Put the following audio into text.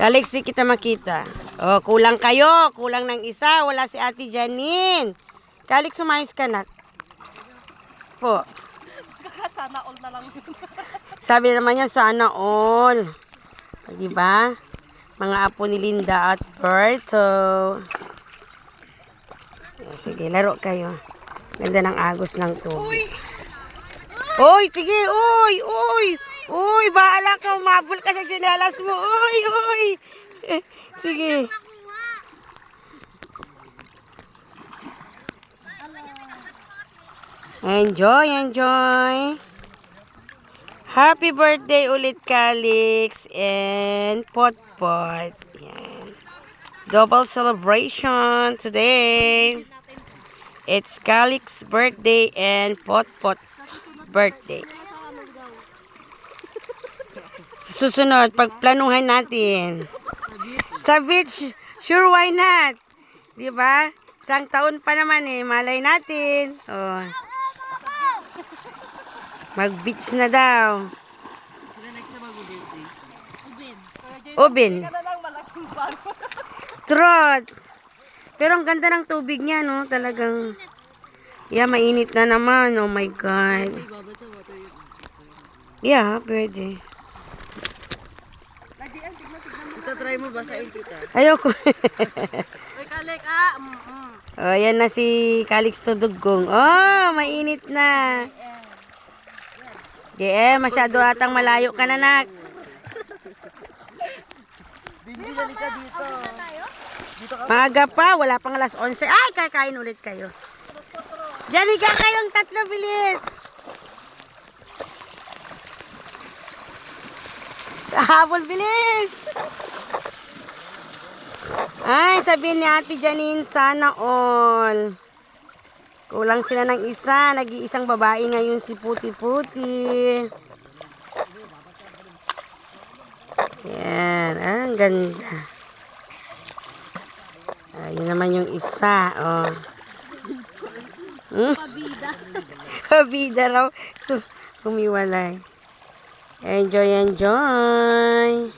Kalix, di kita makita. Oh, kulang kayo. Kulang ng isa. Wala si Ate Janine. Kalix, sumayos ka na. Po. Sana all na lang yun. Sabi naman niya, sana all. Diba? Mga apo ni Linda at Berto. Sige, laro kayo. Ganda ng agos ng tubig. Uy, sige, uy, uy. Uy, bahala ka, umabol ka sa tsinelas mo. Uy, uy. Sige. Enjoy, enjoy. Happy birthday ulit, Calix and Potpot. Yan. Double celebration today. It's Calix's birthday and Potpot birthday. Susunod, pagplanuhan natin. Sa beach, sure, why not? Diba? Isang taon pa naman eh, malay natin. Oh. Mag-beach na daw. Ubin. Trot. Pero ang ganda ng tubig niya, no? Talagang, yeah, mainit na naman. Oh my God. Yeah, pwede. Try mo basahin kita. Ayoko. Uy, Kalik, Oh, yan na si Calix Tudugong. Oh, mainit na. Masyado atang malayo ka na, nak. Bindi, dali ka dito. Maaga pa, wala pang alas 11. Ay, kakain ulit kayo. Diyan ka kayong tatlo, bilis. Habol, bilis. Ay, sabihin ni Ate Janine, sana all. Kulang sila ng isa. Nag-iisang babae ngayon si Puti-Puti. Yan. Ah, ang ganda. Ayun naman yung isa. Oh. Pabida. Pabida raw. So, humiwalay. Enjoy, enjoy.